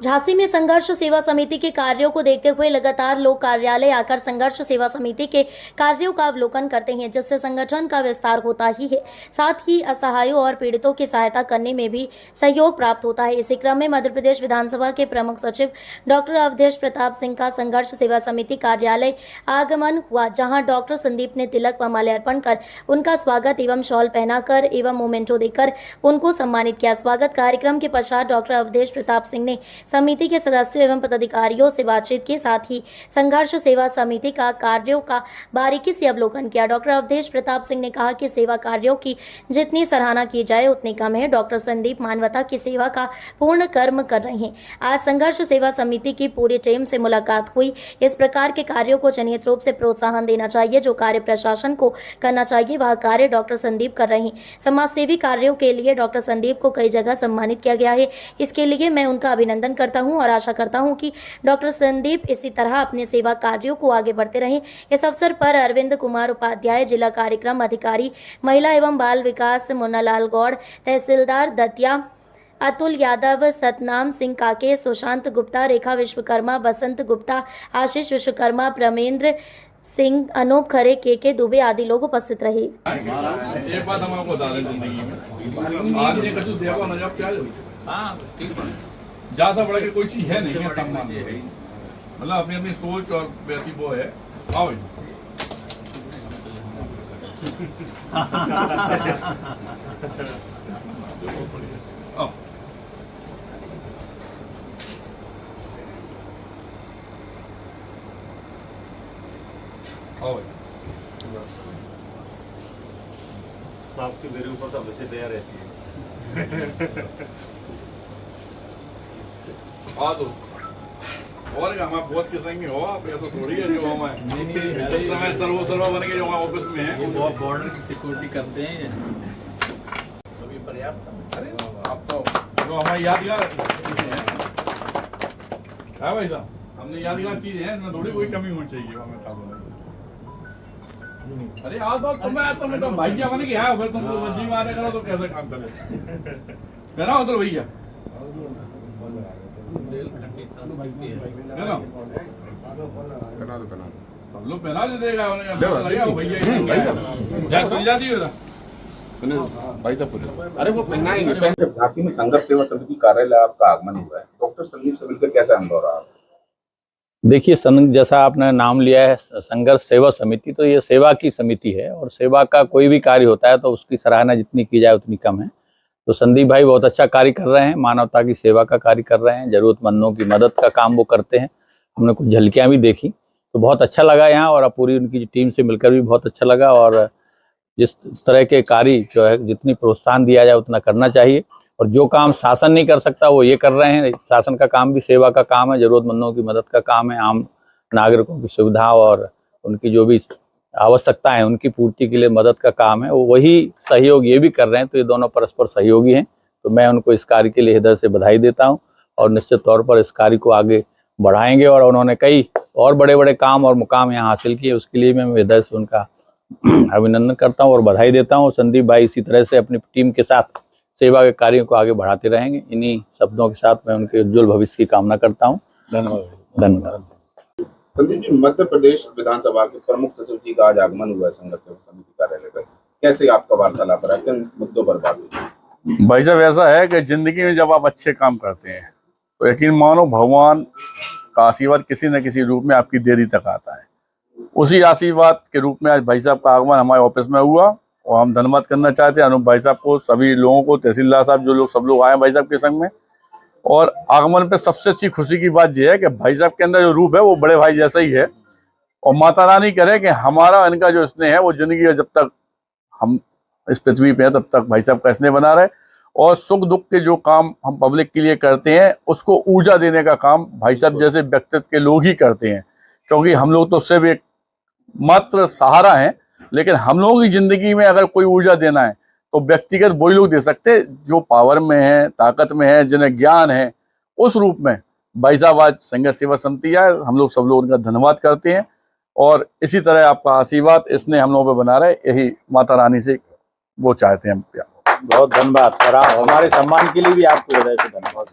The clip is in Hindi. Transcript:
झांसी में संघर्ष सेवा समिति के कार्यों को देखते हुए लगातार लोग कार्यालय आकर संघर्ष सेवा समिति के कार्यों का अवलोकन करते हैं, जिससे संगठन का विस्तार होता ही है, साथ ही असहायों और पीड़ितों की सहायता करने में भी सहयोग प्राप्त होता है। इसी क्रम में मध्य प्रदेश विधानसभा के प्रमुख सचिव डॉक्टर अवधेश प्रताप सिंह का संघर्ष सेवा समिति कार्यालय आगमन हुआ, जहाँ डॉक्टर संदीप ने तिलक व माल्यार्पण कर उनका स्वागत एवं शॉल पहनाकर एवं मोमेंटो देकर उनको सम्मानित किया। स्वागत कार्यक्रम के पश्चात डॉक्टर अवधेश प्रताप सिंह ने समिति के सदस्यों एवं पदाधिकारियों से बातचीत के साथ ही संघर्ष सेवा समिति का कार्यों का बारीकी से अवलोकन किया। डॉक्टर अवधेश प्रताप सिंह ने कहा कि सेवा कार्यों की जितनी सराहना की जाए उतनी कम है। डॉक्टर संदीप मानवता की सेवा का पूर्ण कर्म कर रहे हैं। आज संघर्ष सेवा समिति की पूरी टीम से मुलाकात हुई। इस प्रकार के कार्यों को जनहित रूप से प्रोत्साहन देना चाहिए। जो कार्य प्रशासन को करना चाहिए वह कार्य डॉक्टर संदीप कर रहे हैं। समाज सेवी कार्यों के लिए डॉक्टर संदीप को कई जगह सम्मानित किया गया है। इसके लिए मैं उनका अभिनंदन करता हूं और आशा करता हूं कि डॉक्टर संदीप इसी तरह अपने सेवा कार्यों को आगे बढ़ते रहें। इस अवसर पर अरविंद कुमार उपाध्याय, जिला कार्यक्रम अधिकारी महिला एवं बाल विकास मुन्नालाल गौड़, तहसीलदार दतिया अतुल यादव, सतनाम सिंह काके, सुशांत गुप्ता, रेखा विश्वकर्मा, बसंत गुप्ता, आशीष विश्वकर्मा, प्रमेंद्र सिंह, अनूप खरे, के दुबे आदि लोग उपस्थित रहे। एक बात हम आपको बता दें, जिंदगी में आदमी का जो देवा ना जब क्या ज्यादा बड़ा के कोई चीज है नहीं है, सम्मान मतलब अपनी अपनी सोच और वैसी वो है। आओ आओ आओ सांप की मेरे ऊपर तो हमेशा दया रहती है। आ दो और हमारे बॉस के संग हो, आप ऐसा थोड़ी है जो हमारे इस समय सर्वा बन के जो हमारे ऑफिस में है वो बॉर्डर की सिक्योरिटी करते हैं। अभी पर्याप्त। अरे आप तो जो हमारी यादगार चीजें हैं भाई साहब, हमने यादगार चीजें हैं, इसमें थोड़ी कोई कमी होनी चाहिए हमें काम। अरे आओ तो तुम्हें तो भाई क्या बने कि है, फिर तुम तो जी मारे करो तो कैसे काम करे करा उधर भैया सब लोग पहना दे देगा भैया भाई साहब। अरे वो पहनाएंगे। झांसी में संघर्ष सेवा समिति कार्यालय आपका आगमन हुआ है, डॉक्टर संदीप से मिलकर कैसा अनुभव रहा? देखिए, जैसा आपने नाम लिया है संघर्ष सेवा समिति, तो ये सेवा की समिति है और सेवा का कोई भी कार्य होता है तो उसकी सराहना जितनी की जाए उतनी कम है। तो संदीप भाई बहुत अच्छा कार्य कर रहे हैं, मानवता की सेवा का कार्य कर रहे हैं, जरूरतमंदों की मदद का काम वो करते हैं। हमने कुछ झलकियाँ भी देखी तो बहुत अच्छा लगा यहाँ, और पूरी उनकी टीम से मिलकर भी बहुत अच्छा लगा। और जिस तरह के कार्य जो है जितनी प्रोत्साहन दिया जाए उतना करना चाहिए, और जो काम शासन नहीं कर सकता वो ये कर रहे हैं। शासन का काम भी सेवा का काम है, जरूरतमंदों की मदद का काम है, आम नागरिकों की सुविधा और उनकी जो भी आवश्यकता है उनकी पूर्ति के लिए मदद का काम है, वो वही सहयोग ये भी कर रहे हैं। तो ये दोनों परस्पर सहयोगी हैं। तो मैं उनको इस कार्य के लिए हृदय से बधाई देता हूँ और निश्चित तौर पर इस कार्य को आगे बढ़ाएंगे। और उन्होंने कई और बड़े बड़े काम और मुकाम यहाँ हासिल किए, उसके लिए मैं हृदय से उनका अभिनंदन करता हूँ और बधाई देता हूँ। संदीप भाई इसी तरह से अपनी टीम के साथ सेवा के कार्यों को आगे बढ़ाते रहेंगे। इन्हीं शब्दों के साथ मैं उनके उज्जवल भविष्य की कामना करता हूँ। धन्यवाद। संदीप जी, मध्य प्रदेश विधानसभा के प्रमुख सचिव जी का आज आगमन हुआ है संघर्ष सेवा समिति कार्यालय पर, कैसे आपका वार्तालाप रहा, किन मुद्दों पर बात हुई? भाई साहब, ऐसा है कि जिंदगी में जब आप अच्छे काम करते हैं तो यकीन मानो भगवान का आशीर्वाद किसी न किसी रूप में आपकी देरी तक आता है। उसी आशीर्वाद के रूप में आज भाई साहब का आगमन हमारे ऑफिस में हुआ और हम धन्यवाद करना चाहते हैं अनूप भाई साहब को, सभी लोगों को, तहसीलदार साहब, जो लोग सब लोग आए भाई साहब के संग में। और आगमन पे सबसे अच्छी खुशी की बात यह है कि भाई साहब के अंदर जो रूप है वो बड़े भाई जैसा ही है, और माता रानी करे कि हमारा इनका जो स्नेह है वो जिंदगी में जब तक हम इस पृथ्वी पे हैं तब तक भाई साहब का स्नेह बना रहे, और सुख दुख के जो काम हम पब्लिक के लिए करते हैं उसको ऊर्जा देने का काम भाई साहब जैसे व्यक्तित्व के लोग ही करते हैं। क्योंकि हम लोग तो सिर्फ एक मात्र सहारा हैं, लेकिन हम लोगों की जिंदगी में अगर कोई ऊर्जा देना है तो व्यक्तिगत वही लोग दे सकते हैं जो पावर में है, ताकत में है, जिन्हें ज्ञान है। उस रूप में भाई साहब आज संघर्ष सेवा समिति है, हम लोग सब लोग उनका धन्यवाद करते हैं। और इसी तरह आपका आशीर्वाद इसने हम लोगों पे बना रहे, यही माता रानी से वो चाहते हैं हम। बहुत धन्यवाद। हमारे सम्मान के लिए भी आपको हृदय से धन्यवाद।